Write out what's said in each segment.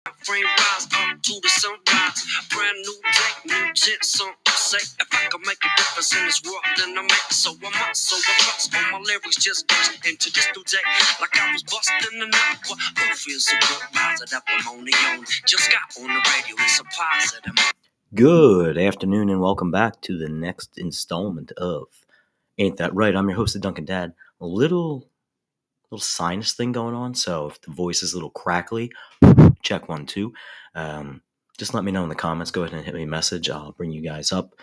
Frame rise up to the sunrise. Brand new day, new chance. Some say if I can make a difference in this world, then I make it. So I must, so I trust. All my lyrics just goes into this new day. Like I was busting the nut. Who feels so good? Positive, I'm on the own. Just got on the radio, it's a positive. Good afternoon and welcome back to the next installment of Ain't That Right? I'm your host, Duncan Dad. A little sinus thing going on, so if the voice is a little crackly, check 1 2. Just let me know in the comments. Go ahead and hit me a message. I'll bring you guys up,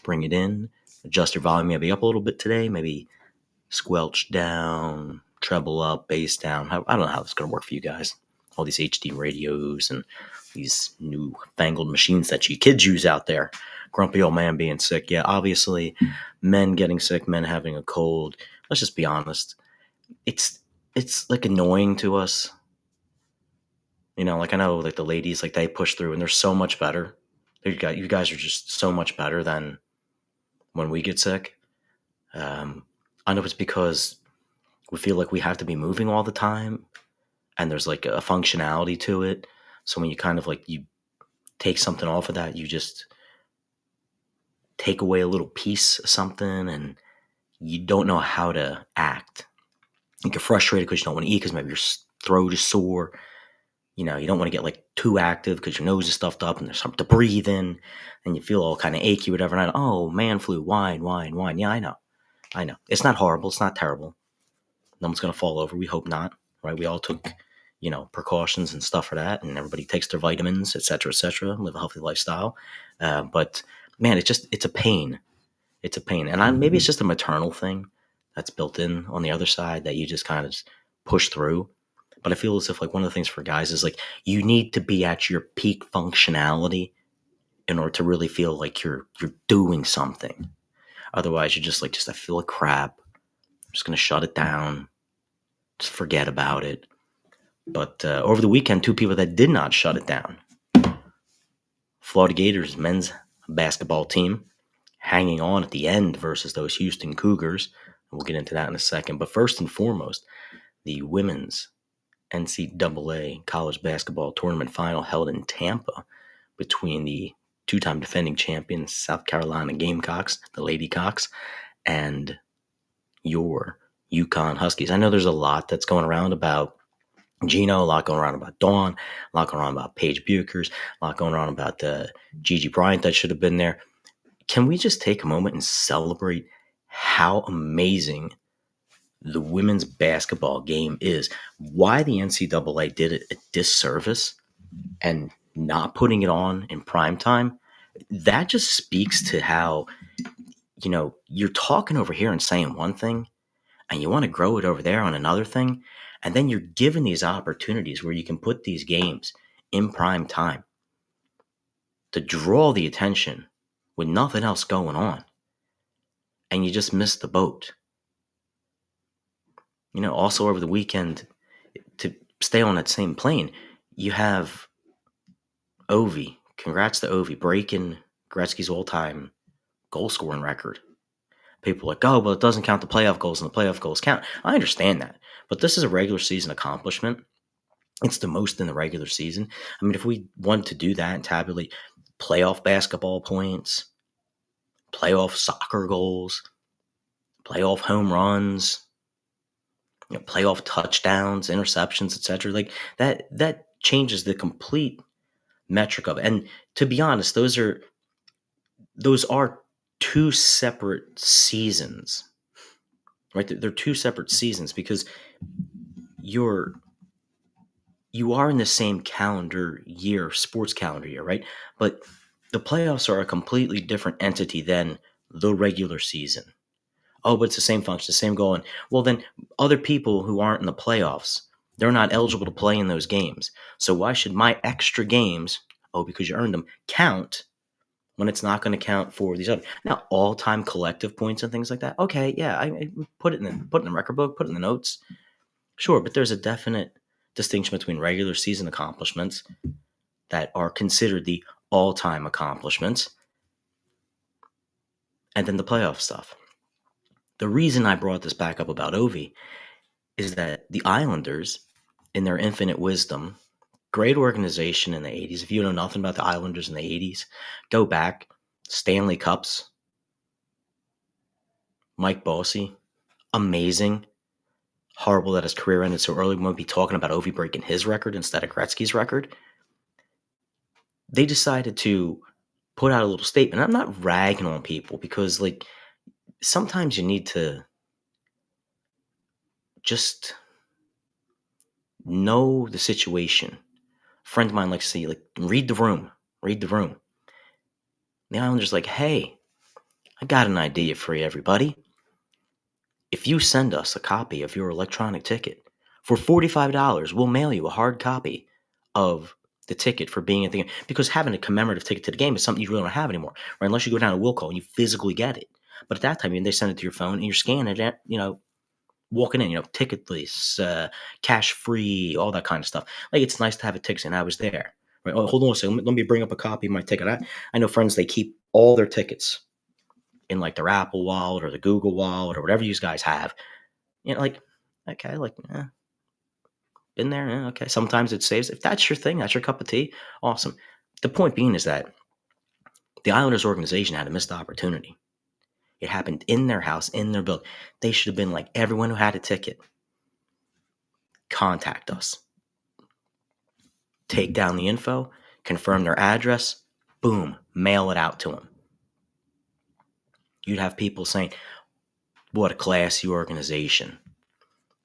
bring it in, adjust your volume maybe up a little bit today, maybe squelch down, treble up, bass down. I don't know how it's going to work for you guys. All these HD radios and these new fangled machines that you kids use out there. Grumpy old man being sick. Yeah, obviously, men getting sick, men having a cold. Let's just be honest. It's like annoying to us. You know, like I know like the ladies, like they push through and they're so much better. You guys are just so much better than when we get sick. I know it's because we feel like we have to be moving all the time and there's like a functionality to it. So when you kind of like you take something off of that, you just take away a little piece of something and you don't know how to act. You get frustrated because you don't want to eat because maybe your throat is sore. You know, you don't want to get like too active because your nose is stuffed up and there's something to breathe in and you feel all kind of achy, whatever. And oh, man flu, wine. Yeah, I know. It's not horrible. It's not terrible. No one's going to fall over. We hope not, right? We all took, precautions and stuff for that. And everybody takes their vitamins, et cetera, live a healthy lifestyle. But man, it's a pain. It's a pain. And maybe it's just a maternal thing that's built in on the other side that you just kind of push through. But I feel as if like one of the things for guys is like you need to be at your peak functionality in order to really feel like you're doing something. Otherwise, you're just like, I feel like crap. I'm just going to shut it down. Just forget about it. But over the weekend, two people that did not shut it down. Florida Gators men's basketball team hanging on at the end versus those Houston Cougars. We'll get into that in a second. But first and foremost, the women's NCAA college basketball tournament final held in Tampa between the two-time defending champions South Carolina Gamecocks, the Lady Cocks, and your UConn Huskies. I know there's a lot that's going around about Gino, a lot going around about Dawn, a lot going around about Paige Buchers, a lot going around about Gigi Bryant that should have been there. Can we just take a moment and celebrate how amazing the women's basketball game is? Why the NCAA did it a disservice and not putting it on in prime time, that just speaks to how, you're talking over here and saying one thing and you want to grow it over there on another thing. And then you're given these opportunities where you can put these games in prime time to draw the attention with nothing else going on. And you just miss the boat. Also over the weekend, to stay on that same plane, you have Ovi. Congrats to Ovi breaking Gretzky's all-time goal-scoring record. People are like, oh, well, it doesn't count the playoff goals, and the playoff goals count. I understand that. But this is a regular season accomplishment. It's the most in the regular season. I mean, if we wanted to do that and tabulate playoff basketball points, playoff soccer goals, playoff home runs, playoff touchdowns, interceptions, etc., like that changes the complete metric of it. And to be honest, those are two separate seasons, right? They're two separate seasons because you are in the same sports calendar year, right? But the playoffs are a completely different entity than the regular season. Oh, but it's the same function, the same goal. And well, then other people who aren't in the playoffs, they're not eligible to play in those games. So why should my extra games, because you earned them, count when it's not going to count for these other? Now, all-time collective points and things like that. Okay, yeah, I put it in the record book, put it in the notes. Sure, but there's a definite distinction between regular season accomplishments that are considered the all-time accomplishments and then the playoff stuff. The reason I brought this back up about Ovi is that the Islanders, in their infinite wisdom, Great organization in the 80s. If you know nothing about the Islanders in the 80s, go back. Stanley Cups, Mike Bossy, amazing. Horrible that his career ended so early. We might be talking about Ovi breaking his record instead of Gretzky's record. They decided to put out a little statement. I'm not ragging on people because, like, sometimes you need to just know the situation. A friend of mine likes to say, like, read the room. Read the room. The Islanders like, hey, I got an idea for you, everybody. If you send us a copy of your electronic ticket for $45, we'll mail you a hard copy of the ticket for being at the game. Because having a commemorative ticket to the game is something you really don't have anymore, right? Unless you go down to Wilco and you physically get it. But at that time, they send it to your phone and you're scanning it, walking in, ticketless, cash free, all that kind of stuff. Like, it's nice to have a ticket, and I was there. Right? Oh, hold on a second. Let me bring up a copy of my ticket. I know friends, they keep all their tickets in like their Apple Wallet or the Google Wallet or whatever you guys have. Okay, been there, okay. Sometimes it saves. If that's your thing, that's your cup of tea, awesome. The point being is that the Islanders organization had a missed opportunity. It happened in their house, in their building. They should have been like, everyone who had a ticket, contact us. Take down the info, confirm their address, boom, mail it out to them. You'd have people saying, what a classy organization.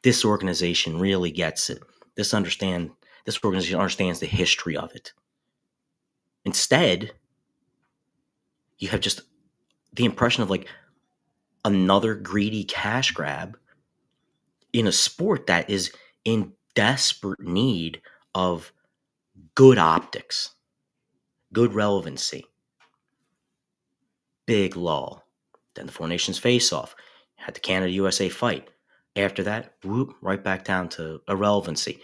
This organization really gets it. This organization understands the history of it. Instead, you have just the impression of like another greedy cash grab in a sport that is in desperate need of good optics, good relevancy. Big lull. Then the Four Nations face-off. Had the Canada-USA fight. After that, whoop, right back down to irrelevancy.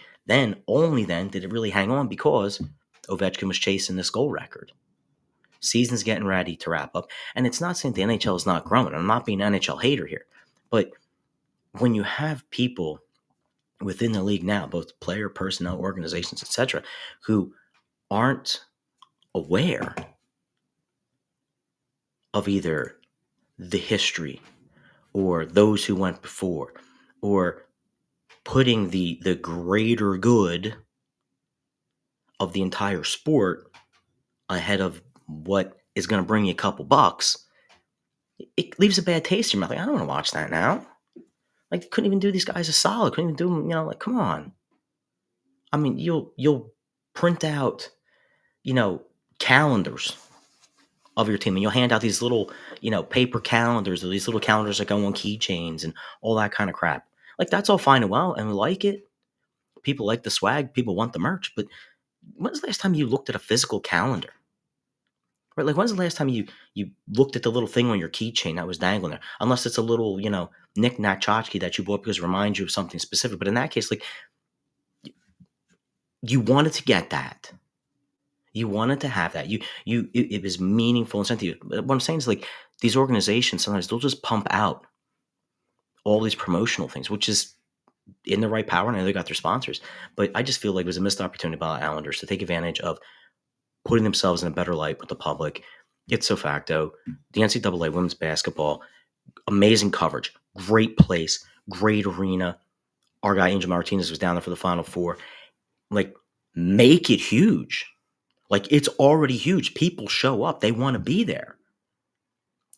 Only then did it really hang on because Ovechkin was chasing this goal record. Season's getting ready to wrap up. And it's not saying the NHL is not growing. I'm not being an NHL hater here. But when you have people within the league now, both player, personnel, organizations, etc., who aren't aware of either the history or those who went before, or putting the greater good of the entire sport ahead of what is going to bring you a couple bucks, it leaves a bad taste in your mouth. Like, I don't want to watch that now. Like, couldn't even do these guys a solid. Couldn't even do them, like, come on. I mean, you'll print out, calendars of your team, and you'll hand out these little, paper calendars, or these little calendars that go on keychains and all that kind of crap. Like, that's all fine and well, and we like it. People like the swag. People want the merch. But when's the last time you looked at a physical calendar? Right? Like, when's the last time you looked at the little thing on your keychain that was dangling there? Unless it's a little, knick-knack tchotchke that you bought because it reminds you of something specific. But in that case, like, you wanted to get that. You wanted to have that. It was meaningful and sent to you. What I'm saying is, like, these organizations, sometimes they'll just pump out all these promotional things, which is in the right power, and I know they got their sponsors. But I just feel like it was a missed opportunity by the Islanders to take advantage of putting themselves in a better light with the public. Ipso facto, the NCAA women's basketball, amazing coverage, great place, great arena. Our guy Angel Martinez was down there for the Final Four. Like, make it huge. Like, it's already huge. People show up. They want to be there.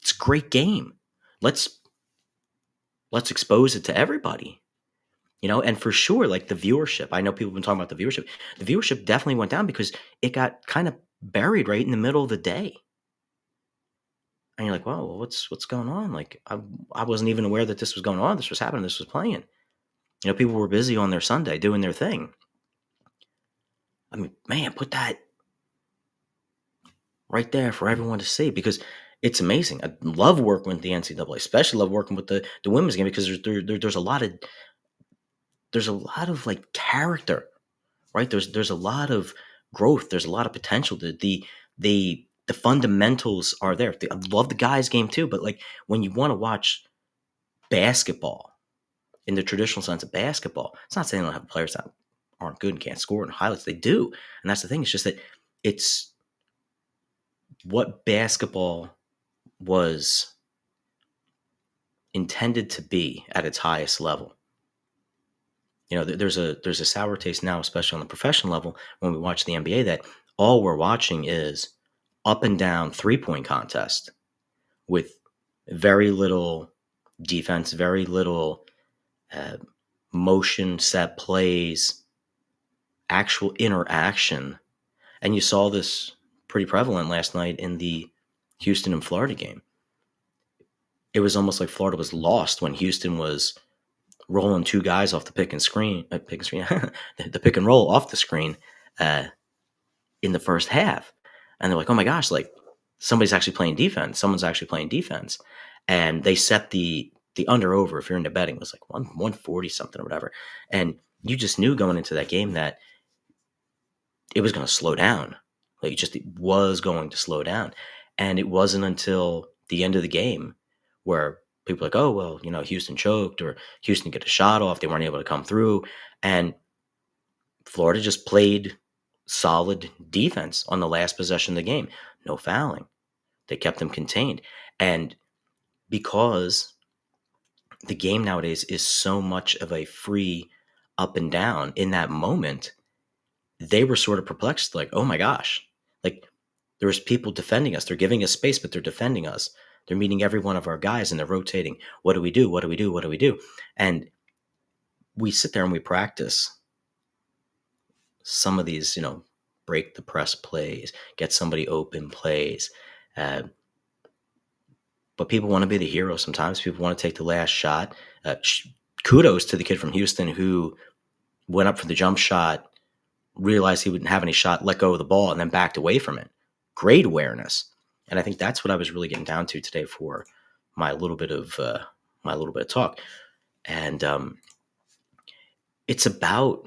It's a great game. Let's expose it to everybody. And for sure, like, the viewership. I know people have been talking about the viewership. The viewership definitely went down because it got kind of buried right in the middle of the day. And you're like, well, what's going on? Like, I wasn't even aware that this was going on. This was happening. This was playing. People were busy on their Sunday doing their thing. I mean, man, put that right there for everyone to see, because it's amazing. I love working with the NCAA, especially love working with the women's game, because there's a lot of like character, right? There's a lot of growth. There's a lot of potential. The fundamentals are there. I love the guys' game too, but like, when you want to watch basketball in the traditional sense of basketball, it's not saying they don't have players out. aren't good and can't score in highlights. They do. And that's the thing. It's just that it's what basketball was intended to be at its highest level. There's a sour taste now, especially on the professional level, when we watch the NBA, that all we're watching is up and down 3-point contest with very little defense, very little motion set plays, actual interaction. And you saw this pretty prevalent last night in the Houston and Florida game. It was almost like Florida was lost when Houston was rolling two guys off the pick and roll off the screen in the first half. And they're like, oh my gosh, like somebody's actually playing defense. Someone's actually playing defense. And they set the under over, if you're into betting, was like 140 something or whatever. And you just knew going into that game that it was going to slow down. Like it was going to slow down. And it wasn't until the end of the game where people were like, oh, well, Houston choked or Houston get a shot off. They weren't able to come through. And Florida just played solid defense on the last possession of the game. No fouling. They kept them contained. And because the game nowadays is so much of a free up and down, in that moment, they were sort of perplexed, like, oh my gosh, like there's people defending us. They're giving us space, but they're defending us. They're meeting every one of our guys and they're rotating. What do we do? What do we do? What do we do? And we sit there and we practice some of these, break the press plays, get somebody open plays. But people want to be the hero sometimes. People want to take the last shot. Kudos to the kid from Houston who went up for the jump shot, realized he wouldn't have any shot, let go of the ball, and then backed away from it. Great awareness. And I think that's what I was really getting down to today for my little bit of talk. And it's about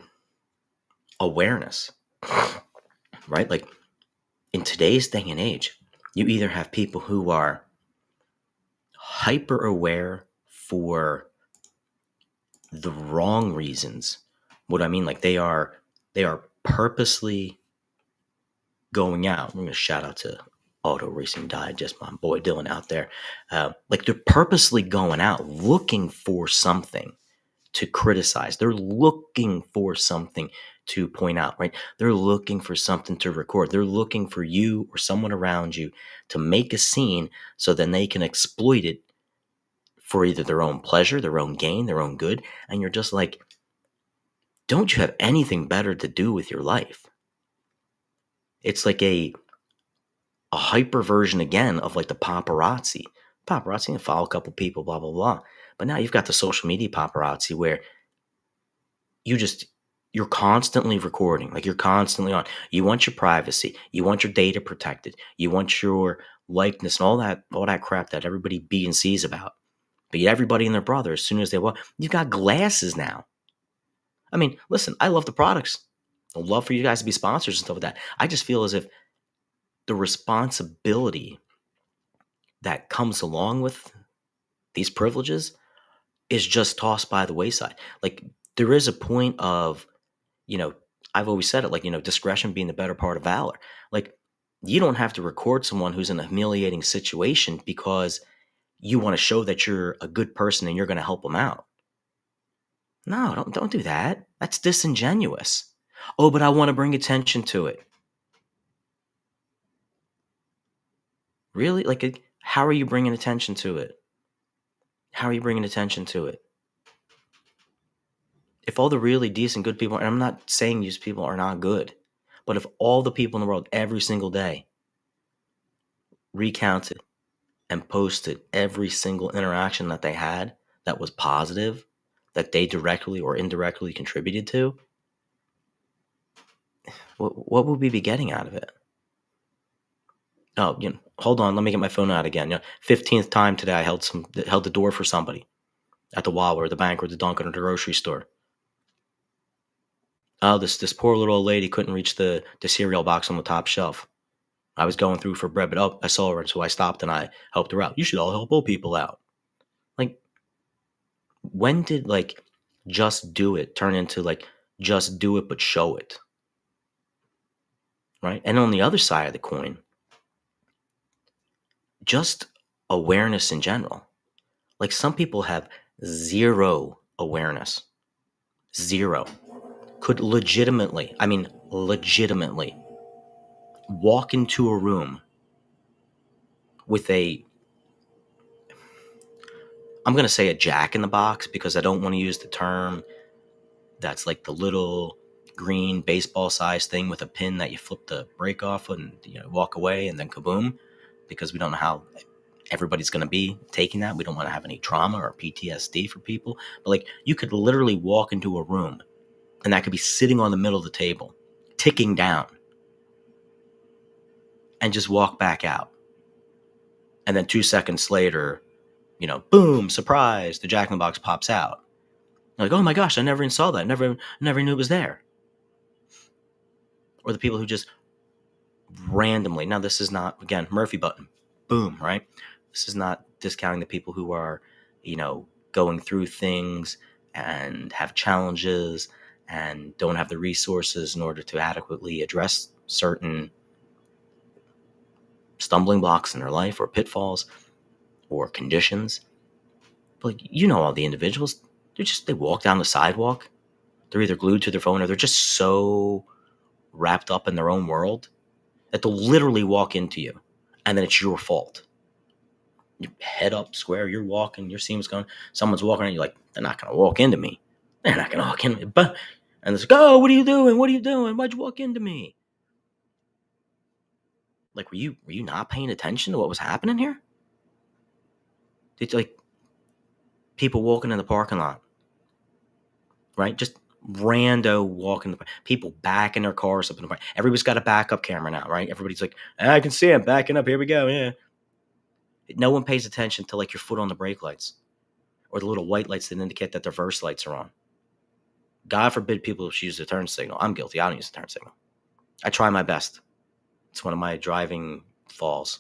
awareness, right? Like in today's day and age, you either have people who are hyper aware for the wrong reasons. What I mean, like they are purposely going out. I'm going to shout out to Auto Racing Digest, my boy Dylan out there. Like they're purposely going out looking for something to criticize. They're looking for something to point out, right? They're looking for something to record. They're looking for you or someone around you to make a scene so then they can exploit it for either their own pleasure, their own gain, their own good. And you're just like, don't you have anything better to do with your life? It's like a hyper version again of like the paparazzi. Paparazzi, and follow a couple people, blah, blah, blah. But now you've got the social media paparazzi where you're constantly recording, like you're constantly on. You want your privacy. You want your data protected. You want your likeness and all that crap that everybody B and C's about. But yet everybody and their brother, as soon as they walk, you've got glasses now. I mean, listen, I love the products. I'd love for you guys to be sponsors and stuff like that. I just feel as if the responsibility that comes along with these privileges is just tossed by the wayside. Like there is a point of, I've always said it, like, discretion being the better part of valor. Like you don't have to record someone who's in a humiliating situation because you want to show that you're a good person and you're going to help them out. No, don't do that. That's disingenuous. Oh, but I want to bring attention to it. Really? Like, how are you bringing attention to it? How are you bringing attention to it? If all the really decent, good people, and I'm not saying these people are not good, but if all the people in the world every single day recounted and posted every single interaction that they had that was positive, that they directly or indirectly contributed to, what would we be getting out of it? Oh, hold on, let me get my phone out again. 15th time today I held the door for somebody at the Wawa or the bank or the Dunkin' or the grocery store. Oh, this poor little old lady couldn't reach the cereal box on the top shelf. I was going through for bread, but I saw her, and so I stopped and I helped her out. You should all help old people out. Like, when did like just do it turn into like just do it, but show it. Right? And on the other side of the coin, just awareness in general. Like some people have zero awareness. Zero. Could legitimately walk into a room with I'm going to say a jack in the box because I don't want to use the term that's like the little green baseball sized thing with a pin that you flip the brake off and walk away and then kaboom, because we don't know how everybody's going to be taking that. We don't want to have any trauma or PTSD for people. But like you could literally walk into a room and that could be sitting on the middle of the table, ticking down, and just walk back out. And then 2 seconds later, boom, surprise, the Jack in the Box pops out. You're like, oh my gosh, I never even saw that. Never knew it was there. Or the people who just randomly, now this is not, again, Murphy button, boom, right? This is not discounting the people who are, going through things and have challenges and don't have the resources in order to adequately address certain stumbling blocks in their life or pitfalls or conditions. But all the individuals, they walk down the sidewalk. They're either glued to their phone or they're just so wrapped up in their own world that they'll literally walk into you and then it's your fault. Your head up square, you're walking, you're seeing what's going on. Someone's walking and you're like, they're not going to walk into me. They're not going to walk into me. But, and it's like, oh, what are you doing? What are you doing? Why'd you walk into me? Like, were you not paying attention to what was happening here? It's like people walking in the parking lot, right? Just rando walking, people backing their cars up in the park. Everybody's got a backup camera now, right? Everybody's like, I can see him backing up. Here we go. Yeah. No one pays attention to like your foot on the brake lights or the little white lights that indicate that the reverse lights are on. God forbid people use the turn signal. I'm guilty. I don't use the turn signal. I try my best. It's one of my driving falls.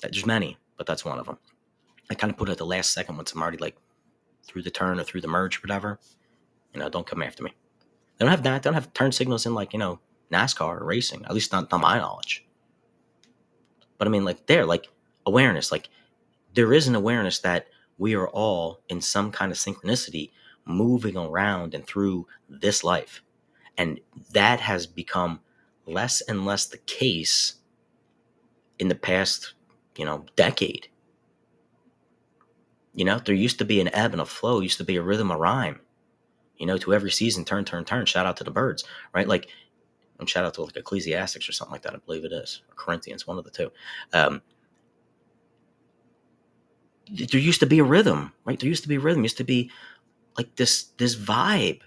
There's many, but that's one of them. I kind of put it at the last second once I'm already like through the turn or through the merge or whatever. Don't come after me. They don't have that. They don't have turn signals in like, NASCAR or racing, at least not my knowledge. But I mean, like awareness, like there is an awareness that we are all in some kind of synchronicity moving around and through this life. And that has become less and less the case in the past, decade. There used to be an ebb and a flow, used to be a rhythm, a rhyme, to every season, turn. Shout out to the birds, right? Like, and shout out to like Ecclesiastics or something like that. I believe it is, or Corinthians, one of the two. There used to be a rhythm, right? There used to be a rhythm. Used to be like this vibe,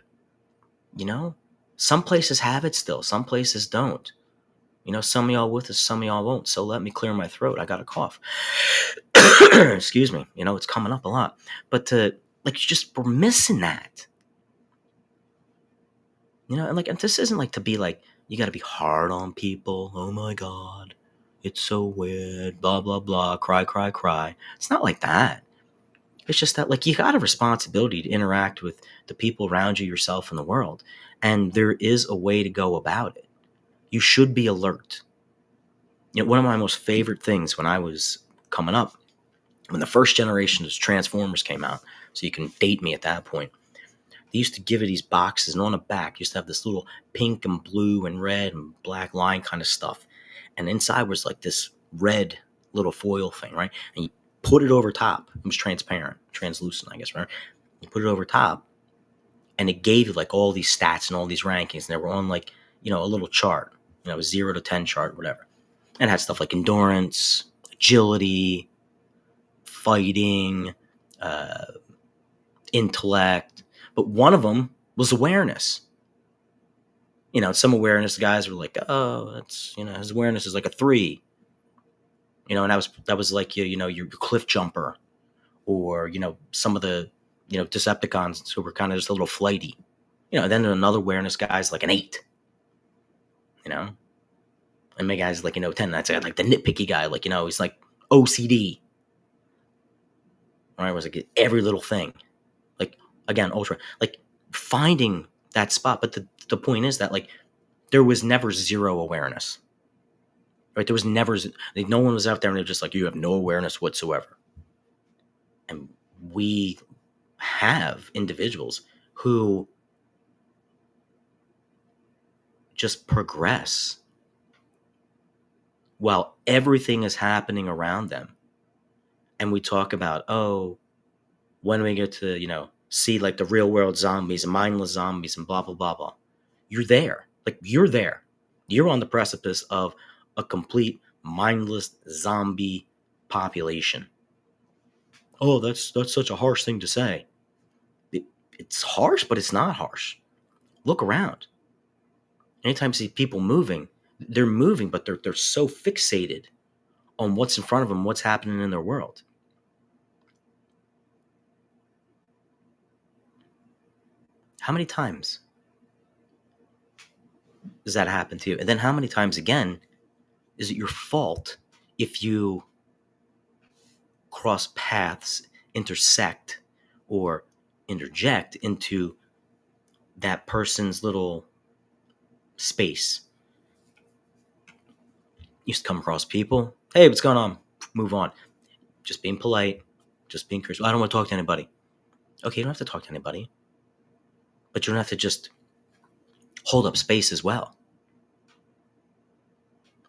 Some places have it still. Some places don't. Some of y'all with us, some of y'all won't. So let me clear my throat. I got a cough. Excuse me. It's coming up a lot. But we're missing that. And this isn't like to be like, you got to be hard on people. Oh my God. It's so weird. Blah, blah, blah. Cry, cry, cry. It's not like that. It's just that like you got a responsibility to interact with the people around you, yourself, and the world. And there is a way to go about it. You should be alert. One of my most favorite things when I was coming up, when the first generation of Transformers came out, so you can date me at that point, they used to give you these boxes, and on the back used to have this little pink and blue and red and black line kind of stuff. And inside was like this red little foil thing, right? And you put it over top. It was transparent, translucent, I guess, right? You put it over top, and it gave you like all these stats and all these rankings. And they were on like, a little chart, a 0 to 10 chart, whatever. And it had stuff like endurance, agility, fighting, intellect. But one of them was awareness. Some awareness guys were like, oh, that's, his awareness is like a 3. And that was like, your cliff jumper, or, some of the, Decepticons who were kind of just a little flighty. Then another awareness guy's like an 8. And my guy's like, 10. That's like the nitpicky guy, like, he's like OCD. All right, was like every little thing. Like, again, ultra, like finding that spot. But the point is that, like, there was never zero awareness, right? There was never, like, no one was out there and they're just like, you have no awareness whatsoever. And we have individuals who just progress while everything is happening around them. And we talk about, oh, when we get to, see like the real world zombies and mindless zombies and blah, blah, blah, blah. You're there. Like, you're there. You're on the precipice of a complete mindless zombie population. Oh, that's such a harsh thing to say. It's harsh, but it's not harsh. Look around. Anytime you see people moving, they're moving, but they're so fixated on what's in front of them, what's happening in their world. How many times does that happen to you? And then how many times again is it your fault if you cross paths, intersect, or interject into that person's little space? You used to come across people. Hey, what's going on? Move on. Just being polite. Just being curious. I don't want to talk to anybody. Okay, you don't have to talk to anybody. But you don't have to just hold up space as well.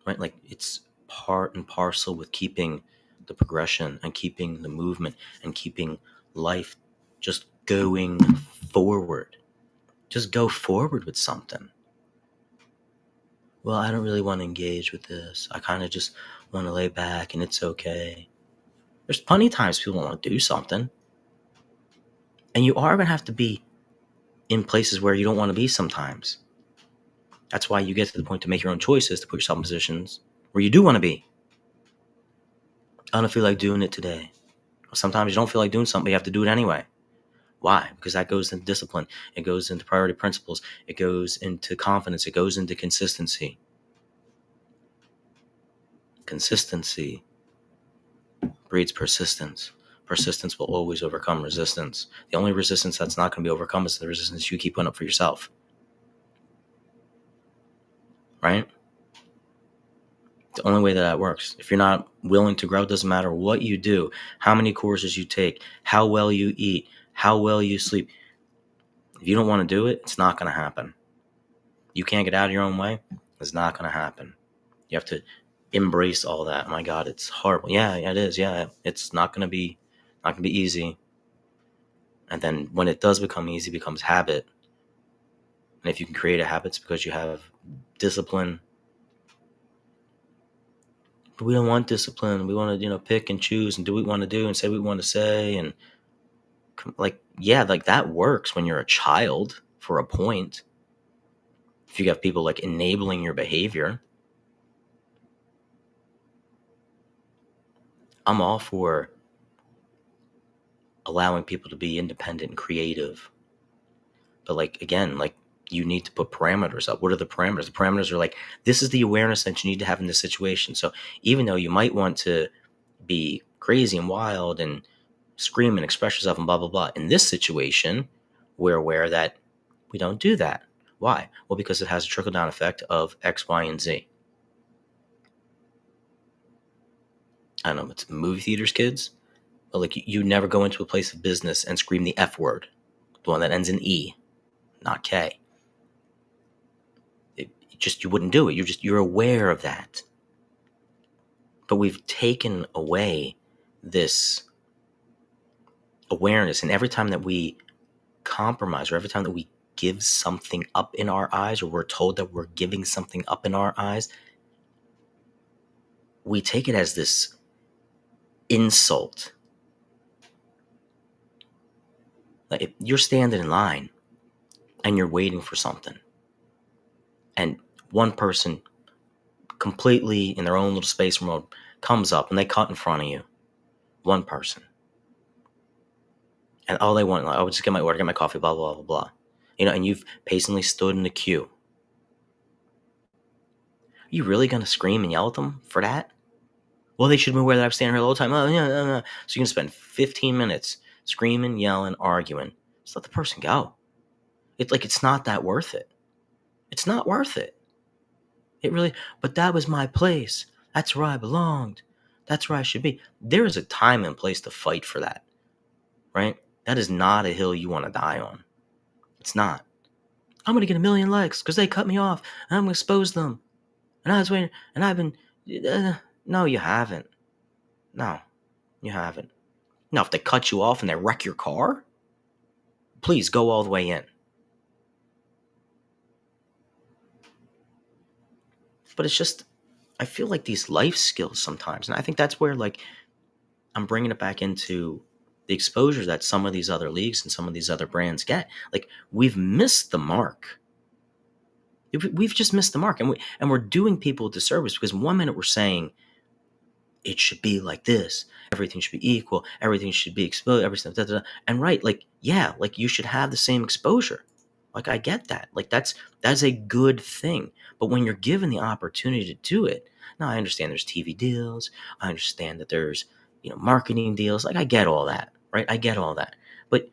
Right? Like, it's part and parcel with keeping the progression and keeping the movement and keeping life just going forward. Just go forward with something. Well, I don't really want to engage with this. I kind of just want to lay back and it's okay. There's plenty of times people want to do something. And you are going to have to be in places where you don't want to be sometimes. That's why you get to the point to make your own choices, to put yourself in positions where you do want to be. I don't feel like doing it today. Sometimes you don't feel like doing something, but you have to do it anyway. Why? Because that goes into discipline. It goes into priority principles. It goes into confidence. It goes into consistency. Consistency breeds persistence. Persistence will always overcome resistance. The only resistance that's not going to be overcome is the resistance you keep putting up for yourself. Right? The only way that works. If you're not willing to grow, it doesn't matter what you do, how many courses you take, how well you eat, how well you sleep. If you don't want to do it, it's not going to happen. You can't get out of your own way. It's not going to happen. You have to embrace all that. Oh my God, it's horrible. Yeah, it is. Yeah, it's not going to be easy. And then when it does become easy, it becomes habit. And if you can create a habit, it's because you have discipline. But we don't want discipline. We want to, pick and choose and do what we want to do and say what we want to say. And that works when you're a child for a point. If you have people like enabling your behavior. I'm all for allowing people to be independent and creative. But you need to put parameters up. What are the parameters? The parameters are like, this is the awareness that you need to have in this situation. So even though you might want to be crazy and wild and scream and express yourself and blah, blah, blah, in this situation, we're aware that we don't do that. Why? Well, because it has a trickle-down effect of X, Y, and Z. I don't know, it's movie theaters, kids. But you never go into a place of business and scream the F word, the one that ends in E, not K. You wouldn't do it. You're aware of that. But we've taken away this awareness, and every time that we compromise, or every time that we give something up in our eyes, or we're told that we're giving something up in our eyes, we take it as this insult. Like, if you're standing in line and you're waiting for something, and one person completely in their own little space mode comes up and they cut in front of you, one person, and all they want, I would just get my order, get my coffee, blah, blah, blah, blah. And you've patiently stood in the queue. Are you really going to scream and yell at them for that? Well, they should be aware that I'm standing here the whole time. Oh, yeah. So you're going to spend 15 minutes screaming, yelling, arguing. Just let the person go. It's not that worth it. It's not worth it. It really, but that was my place. That's where I belonged. That's where I should be. There is a time and place to fight for that, right? That is not a hill you want to die on. It's not. I'm going to get a million likes because they cut me off and I'm going to expose them. And I was waiting and I've been, no, you haven't. No, you haven't. Now, if they cut you off and they wreck your car, please go all the way in. But it's just, I feel like these life skills sometimes, and I think that's where, like, I'm bringing it back into the exposure that some of these other leagues and some of these other brands get. Like, we've missed the mark. We've just missed the mark, and we're doing people a disservice because one minute we're saying it should be like this, everything should be equal, everything should be exposed, everything, and right, like, yeah, like you should have the same exposure. Like, I get that. Like, that's a good thing. But when you're given the opportunity to do it, now I understand there's TV deals. I understand that there's, marketing deals. Like, I get all that, right? I get all that. But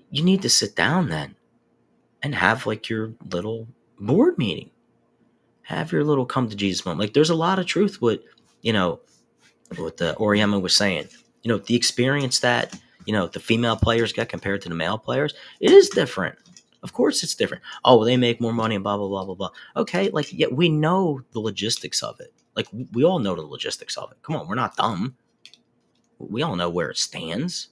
you need to sit down then and have like your little board meeting. Have your little come to Jesus moment. Like, there's a lot of truth what the Oriema was saying. The experience that, the female players get compared to the male players, it is different. Of course it's different. Oh, well, they make more money and blah, blah, blah, blah, blah. Okay, like, yeah, we know the logistics of it. Like, we all know the logistics of it. Come on, we're not dumb. We all know where it stands.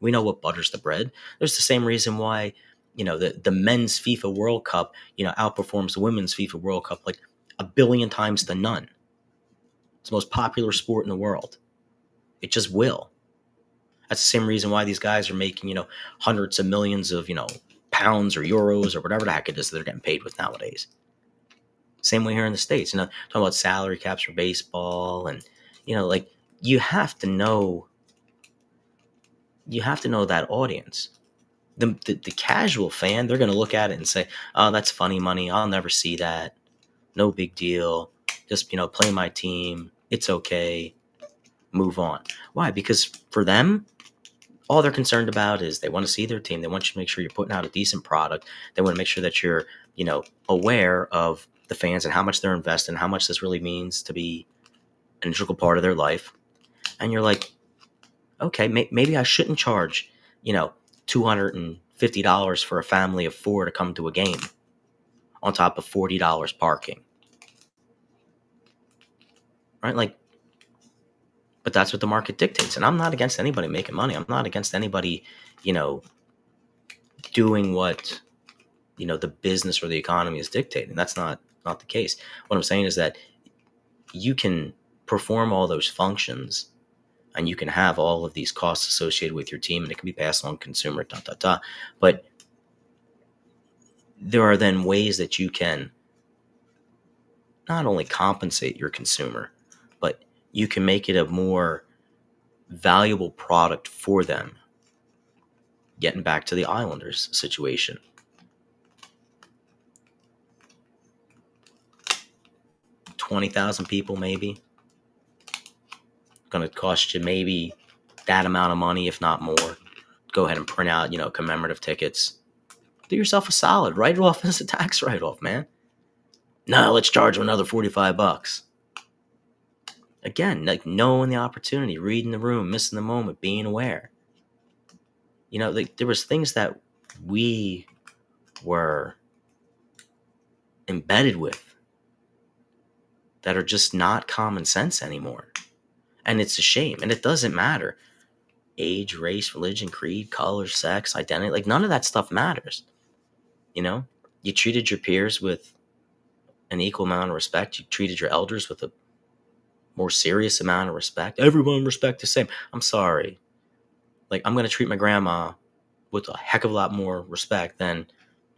We know what butters the bread. There's the same reason why, the men's FIFA World Cup, outperforms the women's FIFA World Cup like a billion times to none. It's the most popular sport in the world. It just will. That's the same reason why these guys are making, hundreds of millions of, pounds or euros or whatever the heck it is that they're getting paid with nowadays. Same way here in the States, talking about salary caps for baseball and, like, you have to know that audience. The casual fan, they're going to look at it and say, oh, that's funny money. I'll never see that. No big deal. Just, play my team. It's okay. Move on. Why? Because for them, all they're concerned about is they want to see their team. They want you to make sure you're putting out a decent product. They want to make sure that you're, aware of the fans and how much they're invested and how much this really means to be an integral part of their life. And you're like, okay, maybe I shouldn't charge, $250 for a family of 4 to come to a game on top of $40 parking. Right? Like, but that's what the market dictates. And I'm not against anybody making money. I'm not against anybody, doing what, the business or the economy is dictating. That's not the case. What I'm saying is that you can perform all those functions and you can have all of these costs associated with your team and it can be passed on consumer, But there are then ways that you can not only compensate your consumer, but you can make it a more valuable product for them. Getting back to the Islanders situation. $20,000 people maybe. Going to cost you maybe that amount of money, if not more. Go ahead and print out, commemorative tickets. Do yourself a solid. Write it off as a tax write-off, man. No, let's charge them another $45. Again, like, knowing the opportunity, reading the room, missing the moment, being aware. Like, there was things that we were embedded with that are just not common sense anymore. And it's a shame. And it doesn't matter. Age, race, religion, creed, color, sex, identity. Like, none of that stuff matters. You treated your peers with an equal amount of respect. You treated your elders with a more serious amount of respect. Everyone respect the same. I'm sorry. Like, I'm going to treat my grandma with a heck of a lot more respect than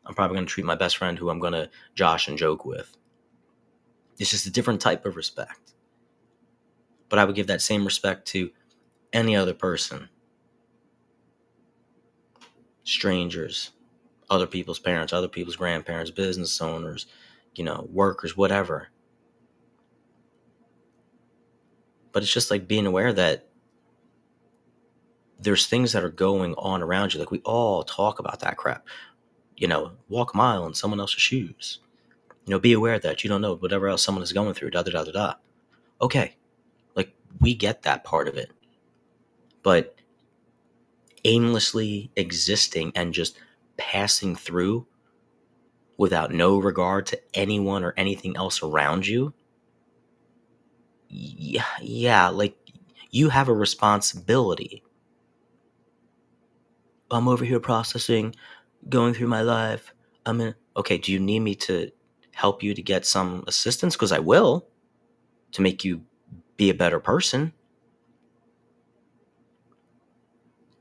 I'm probably going to treat my best friend who I'm going to josh and joke with. It's just a different type of respect. But I would give that same respect to any other person. Strangers, other people's parents, other people's grandparents, business owners, workers, whatever. But it's just like being aware that there's things that are going on around you. Like, we all talk about that crap. Walk a mile in someone else's shoes. Be aware that you don't know whatever else someone is going through. Da da da da da. Okay, like, we get that part of it, but aimlessly existing and just passing through without no regard to anyone or anything else around you, yeah, like, you have a responsibility. I'm over here processing, going through my life. Okay, do you need me to help you to get some assistance? Because I will, to make you be a better person.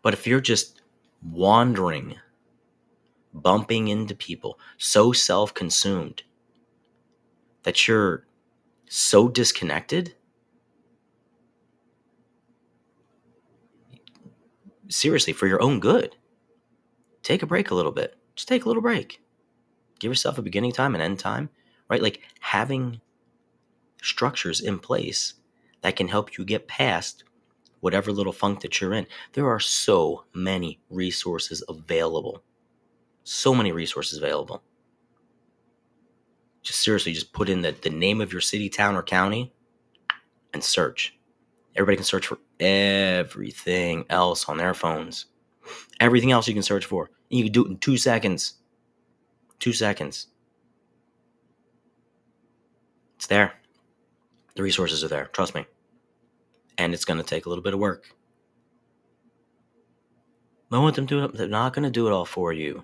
But if you're just wandering, bumping into people, so self-consumed that you're so disconnected, seriously, for your own good, take a break a little bit. Just take a little break. Give yourself a beginning time and end time, right? Like, having structures in place that can help you get past whatever little funk that you're in. There are so many resources available. So many resources available. Just seriously, just put in the name of your city, town, or county and search. Everybody can search for everything else on their phones. Everything else you can search for. And you can do it in 2 seconds. 2 seconds. It's there. The resources are there. Trust me. And it's going to take a little bit of work. I want them to do it. They're not going to do it all for you.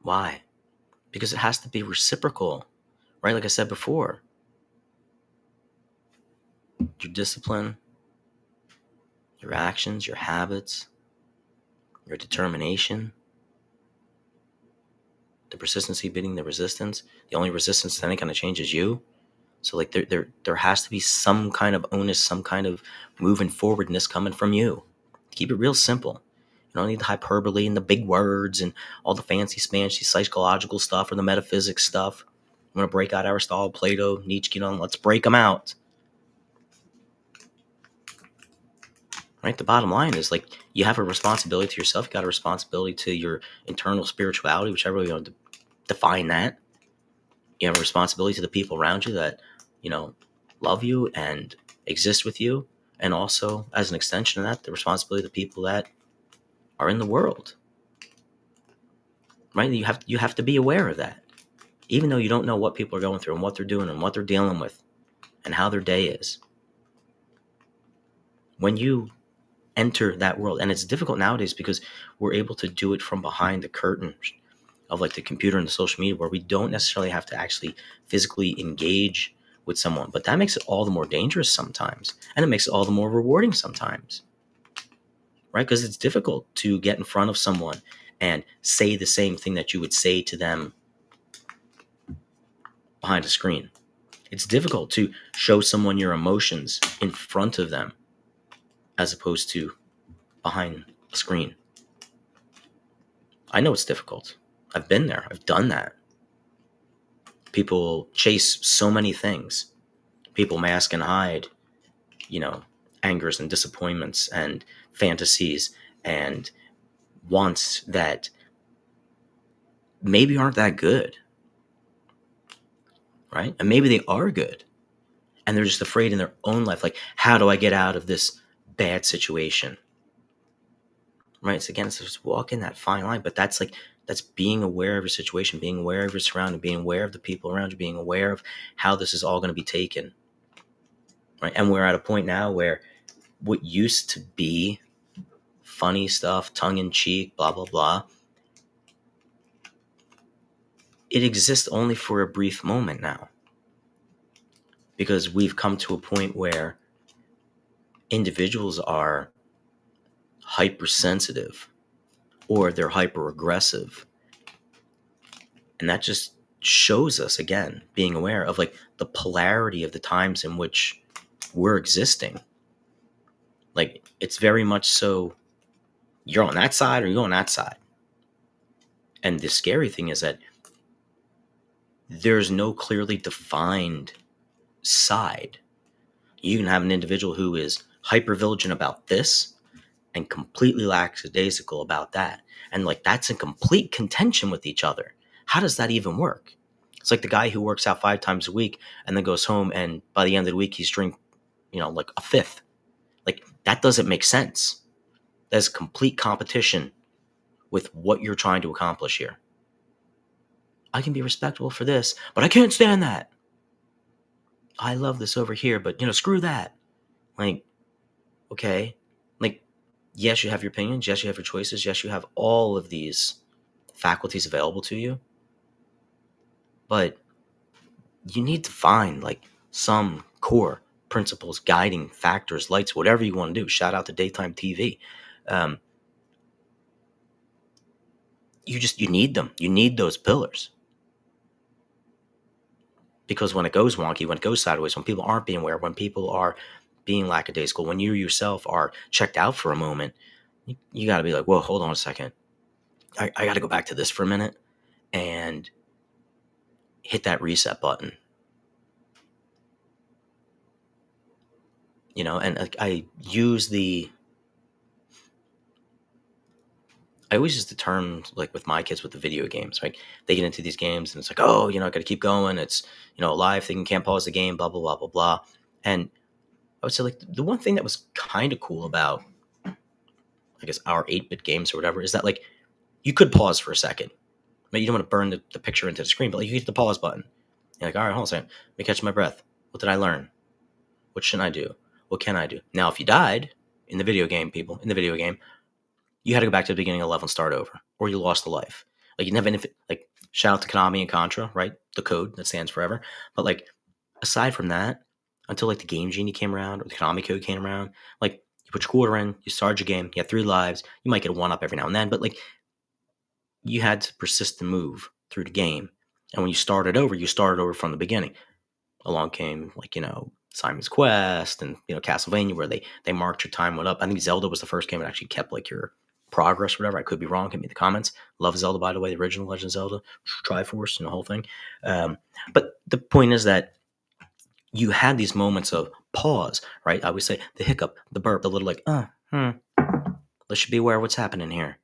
Why? Because it has to be reciprocal, right? Like I said before, your discipline, your actions, your habits, your determination, the persistency beating the resistance. The only resistance to any kind of change is you. So, like, there has to be some kind of onus, some kind of moving forwardness coming from you. Keep it real simple. You don't need the hyperbole and the big words and all the fancy smancy psychological stuff or the metaphysics stuff. I'm going to break out Aristotle, Plato, Nietzsche, let's break them out. Right? The bottom line is, like, you have a responsibility to yourself. You got a responsibility to your internal spirituality, whichever way you want to define that. You have a responsibility to the people around you that, love you and exist with you. And also, as an extension of that, the responsibility of the people that are in the world. Right? You have to be aware of that. Even though you don't know what people are going through and what they're doing and what they're dealing with and how their day is. When you enter that world, and it's difficult nowadays because we're able to do it from behind the curtain of, like, the computer and the social media, where we don't necessarily have to actually physically engage with someone. But that makes it all the more dangerous sometimes, and it makes it all the more rewarding sometimes, right? Because it's difficult to get in front of someone and say the same thing that you would say to them behind a screen. It's difficult to show someone your emotions in front of them as opposed to behind a screen. I know it's difficult. I've been there. I've done that. People chase so many things. People mask and hide, angers and disappointments and fantasies and wants that maybe aren't that good, right? And maybe they are good. And they're just afraid in their own life. Like, how do I get out of this bad situation? Right? So again, it's just walking that fine line. But that's being aware of your situation, being aware of your surroundings, being aware of the people around you, being aware of how this is all going to be taken. Right? And we're at a point now where what used to be funny stuff, tongue-in-cheek, blah, blah, blah, it exists only for a brief moment now. Because we've come to a point where individuals are hypersensitive or they're hyper-aggressive. And that just shows us, again, being aware of, like, the polarity of the times in which we're existing. Like, it's very much so you're on that side or you're on that side. And the scary thing is that there's no clearly defined side. You can have an individual who is hyper vigilant about this and completely lackadaisical about that. And like that's in complete contention with each other. How does that even work? It's like the guy who works out 5 times a week and then goes home and by the end of the week he's drink, like a fifth. Like that doesn't make sense. There's complete competition with what you're trying to accomplish here. I can be respectable for this, but I can't stand that. I love this over here, but screw that. Like, okay. Like, yes, you have your opinions. Yes, you have your choices. Yes, you have all of these faculties available to you. But you need to find like some core principles, guiding factors, lights, whatever you want to do. Shout out to daytime TV. You need them. You need those pillars. Because when it goes wonky, when it goes sideways, when people aren't being aware, when people are being lackadaisical, when you yourself are checked out for a moment, you got to be like, whoa, hold on a second. I got to go back to this for a minute and hit that reset button. And I always use the term like with my kids with the video games, right? They get into these games and it's like, oh, I got to keep going. It's, a live thing. You can't pause the game, blah, blah, blah, blah, blah. And I would say like the one thing that was kind of cool about, I guess, our 8-bit games or whatever is that like you could pause for a second. But you don't want to burn the picture into the screen, but like you hit the pause button. You're like, all right, hold on a second. Let me catch my breath. What did I learn? What shouldn't I do? What can I do? Now, if you died in the video game, you had to go back to the beginning of the level and start over, or you lost a life. Like you never, like shout out to Konami and Contra, right? The code that stands forever. But like aside from that, until like the Game Genie came around or the Konami code came around, like you put your quarter in, you start your game, you have 3 lives, you might get a 1-up every now and then, but like you had to persist and move through the game. And when you started over from the beginning. Along came like, Simon's Quest and, Castlevania, where they marked your time went up. I think Zelda was the first game that actually kept like your progress or whatever. I could be wrong. Hit me in the comments. Love Zelda, by the way, the original Legend of Zelda, Triforce and the whole thing. But the point is that you had these moments of pause, right? I always say the hiccup, the burp, the little like, let's be aware of what's happening here.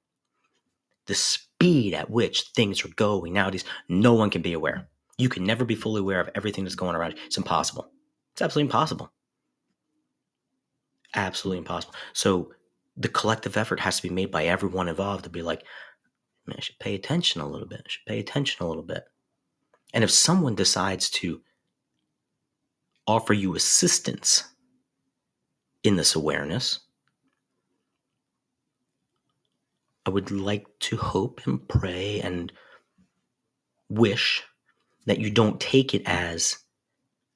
The speed at which things are going nowadays, no one can be aware. You can never be fully aware of everything that's going around. It's impossible. It's absolutely impossible. Absolutely impossible. So the collective effort has to be made by everyone involved to be like, man, I should pay attention a little bit. I should pay attention a little bit. And if someone decides to offer you assistance in this awareness, I would like to hope and pray and wish that you don't take it as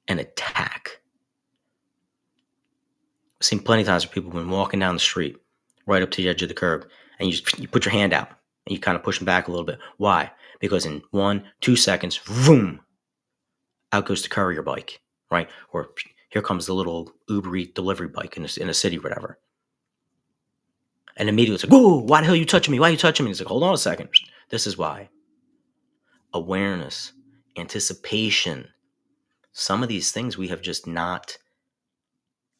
an attack. I've seen plenty of times where people have been walking down the street right up to the edge of the curb and you put your hand out and you kind of push them back a little bit. Why? Because in 1-2 seconds, boom, out goes the courier bike, right? Or here comes the little Uber Eats delivery bike in a city, whatever. And immediately it's like, whoa, why the hell are you touching me? Why are you touching me? It's like, hold on a second. This is why. Awareness, anticipation, some of these things we have just not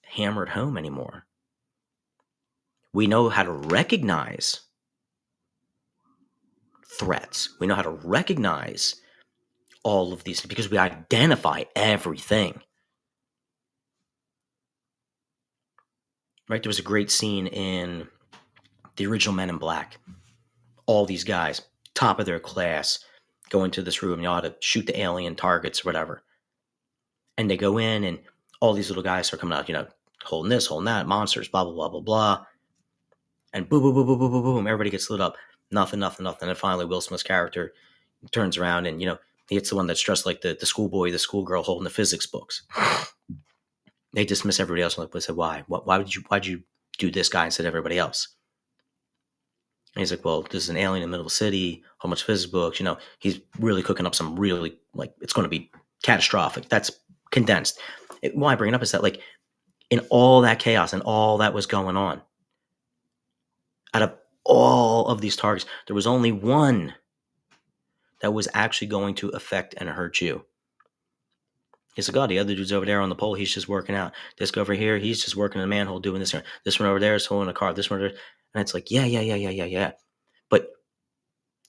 hammered home anymore. We know how to recognize threats. We know how to recognize all of these because we identify everything. Right? There was a great scene in the original Men in Black. All these guys, top of their class, go into this room. You ought to shoot the alien targets, whatever. And they go in, and all these little guys are coming out, holding this, holding that, monsters, blah, blah, blah, blah, blah. And boom, boom, boom, boom, boom, boom, boom. Everybody gets lit up. Nothing. And finally, Will Smith's character turns around and, he hits the one that's dressed like the schoolboy, the schoolgirl holding the physics books. They dismiss everybody else. And they say, why? Why'd you do this guy instead of everybody else? And he's like, well, this is an alien in the middle of the city, a whole bunch of physics books. He's really cooking up some really, it's going to be catastrophic. That's condensed. Why I bring it up is that, in all that chaos and all that was going on, out of all of these targets, there was only one that was actually going to affect and hurt you. He's like, oh, the other dude's over there on the pole. He's just working out. This guy over here, he's just working in a manhole doing this. This one over there is holding a car. This one over there. And it's like, yeah. But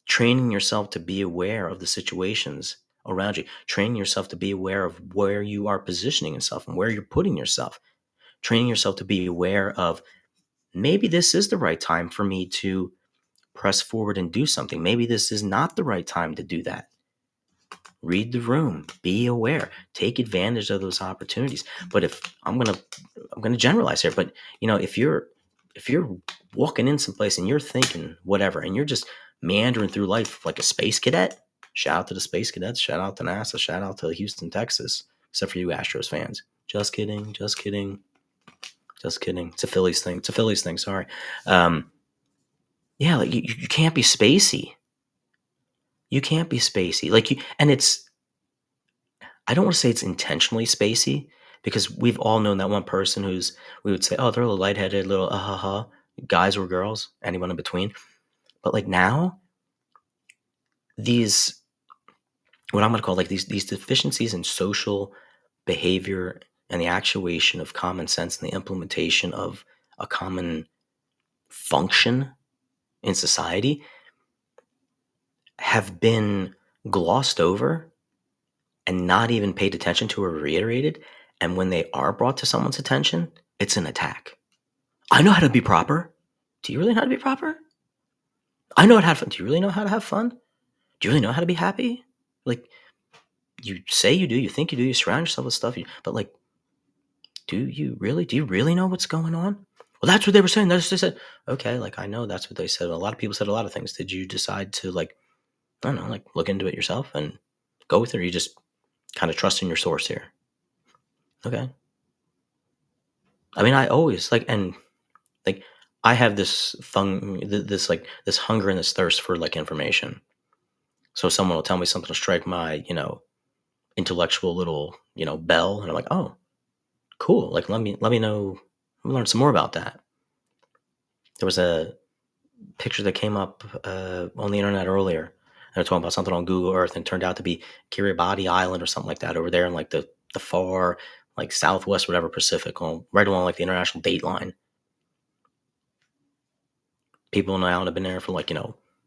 training yourself to be aware of the situations around you, training yourself to be aware of where you are positioning yourself and where you're putting yourself, training yourself to be aware of maybe this is the right time for me to press forward and do something. Maybe this is not the right time to do that. Read the room, be aware, take advantage of those opportunities. But if I'm gonna generalize here, but if you're walking in someplace and you're thinking whatever, and you're just meandering through life like a space cadet, shout out to the space cadets, shout out to NASA, shout out to Houston, Texas, except for you Astros fans. Just kidding. It's a Phillies thing. Sorry. Yeah, like you can't be spacey. You can't be spacey. I don't want to say it's intentionally spacey, because we've all known that one person we would say, oh, they're a little lightheaded, little guys or girls, anyone in between. But like now, these, what I'm going to call like these deficiencies in social behavior and the actuation of common sense and the implementation of a common function in society have been glossed over and not even paid attention to or reiterated. And when they are brought to someone's attention, it's an attack. I know how to be proper. Do you really know how to be proper? I know how to have fun. Do you really know how to have fun? Do you really know how to be happy? Like, you say you do, you think you do, you surround yourself with stuff, but like, do you really know what's going on? Well, that's what they were saying. That's what they said. Okay, like, I know that's what they said. A lot of people said a lot of things. Did you decide to, like, I don't know, like, look into it yourself and go with it, or you just kind of trust in your source here? Okay. I mean, I always like, and like, I have this this hunger and this thirst for like information. So someone will tell me something to strike my, intellectual little, bell, and I'm like, oh, cool. Like, let me know, let me learn some more about that. There was a picture that came up on the internet earlier. They were talking about something on Google Earth, and it turned out to be Kiribati Island or something like that over there in like the far, like, southwest, whatever, Pacific, right along like the international date line. People on the island have been there for like,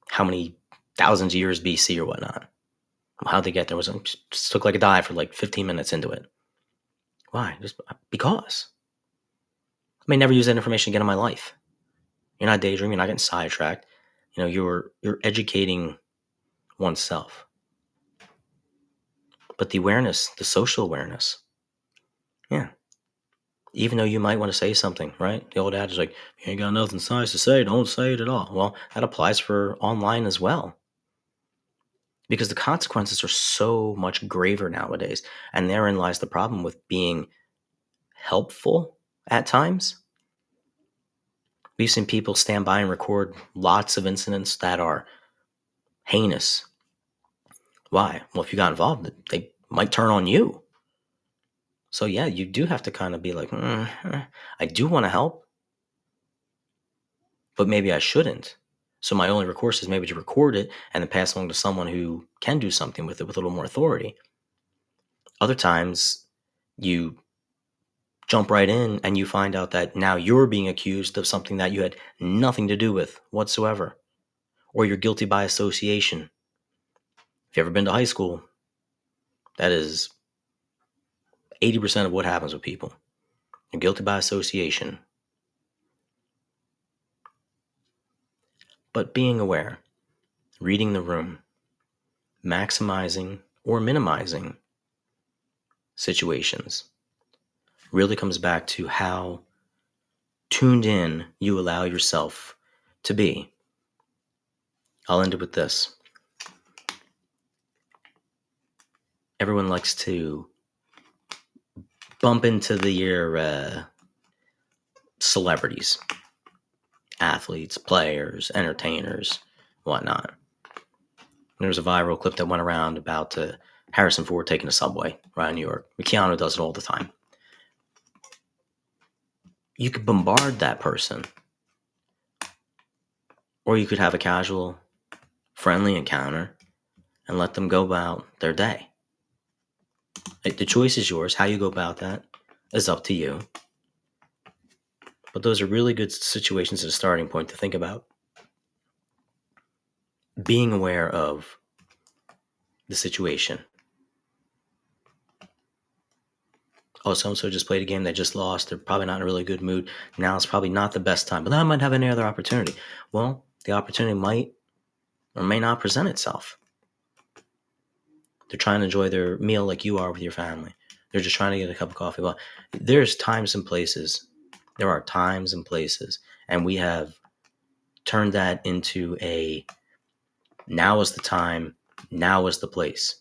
how many thousands of years BC or whatnot. How'd they get there? Just took like a dive for like 15 minutes into it. Why? Just because. I may never use that information again in my life. You're not daydreaming, you're not getting sidetracked. You're educating oneself. But the awareness, the social awareness, yeah. Even though you might want to say something, right? The old adage is like, you ain't got nothing nice to say, don't say it at all. Well, that applies for online as well. Because the consequences are so much graver nowadays. And therein lies the problem with being helpful at times. We've seen people stand by and record lots of incidents that are heinous. Why? Well, if you got involved, they might turn on you. So yeah, you do have to kind of be like, I do want to help, but maybe I shouldn't. So my only recourse is maybe to record it and then pass along to someone who can do something with it with a little more authority. Other times, you jump right in and you find out that now you're being accused of something that you had nothing to do with whatsoever, or you're guilty by association. If you've ever been to high school, that is 80% of what happens with people. You're guilty by association. But being aware, reading the room, maximizing or minimizing situations really comes back to how tuned in you allow yourself to be. I'll end it with this. Everyone likes to bump into their celebrities, athletes, players, entertainers, whatnot. There was a viral clip that went around about Harrison Ford taking a subway around New York. Keanu does it all the time. You could bombard that person, or you could have a casual, friendly encounter and let them go about their day. The choice is yours. How you go about that is up to you. But those are really good situations as a starting point to think about. Being aware of the situation. Oh, so-and-so just played a game, they just lost, they're probably not in a really good mood. Now it's probably not the best time, but then I might have any other opportunity. Well, the opportunity might or may not present itself. They're trying to enjoy their meal like you are with your family. They're just trying to get a cup of coffee. Well, there's times and places. There are times and places, and we have turned that into a now is the time, now is the place.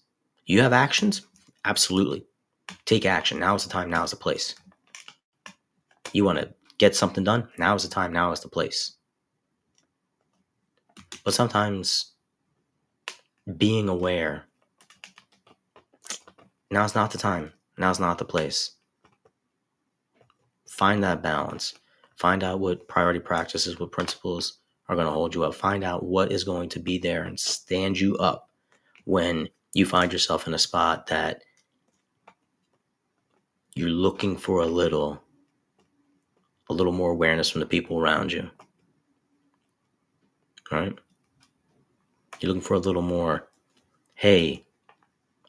You have actions? Absolutely. Take action. Now is the time, now is the place. You want to get something done? Now is the time, now is the place. But sometimes being aware, now's not the time, now's not the place. Find that balance. Find out what priority practices, what principles are going to hold you up. Find out what is going to be there and stand you up when you find yourself in a spot that you're looking for a little more awareness from the people around you. Right? You're looking for a little more, hey,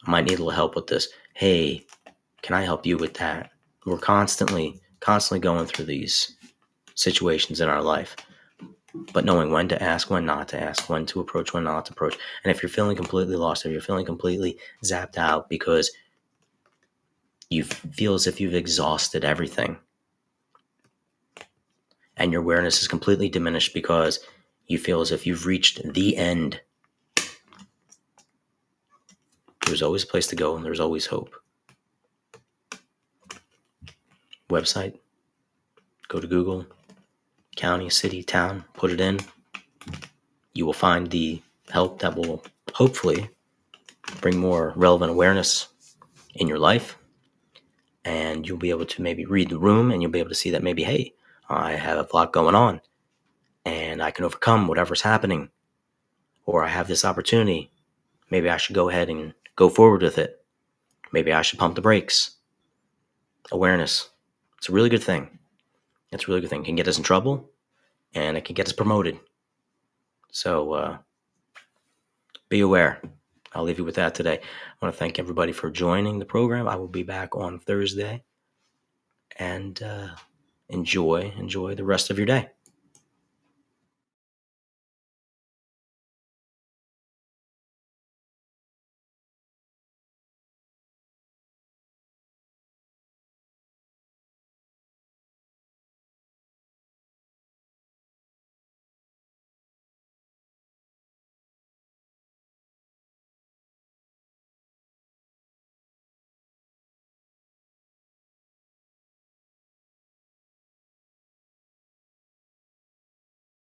I might need a little help with this. Hey, can I help you with that? We're constantly going through these situations in our life, but knowing when to ask, when not to ask, when to approach, when not to approach. And if you're feeling completely lost, if you're feeling completely zapped out because you feel as if you've exhausted everything and your awareness is completely diminished because you feel as if you've reached the end, there's always a place to go and there's always hope. Website, go to Google, county, city, town, put it in. You will find the help that will hopefully bring more relevant awareness in your life. And you'll be able to maybe read the room and you'll be able to see that maybe, hey, I have a lot going on and I can overcome whatever's happening. Or I have this opportunity. Maybe I should go ahead and go forward with it. Maybe I should pump the brakes. Awareness. It's a really good thing. It's a really good thing. It can get us in trouble and it can get us promoted. So be aware. I'll leave you with that today. I want to thank everybody for joining the program. I will be back on Thursday. And enjoy the rest of your day.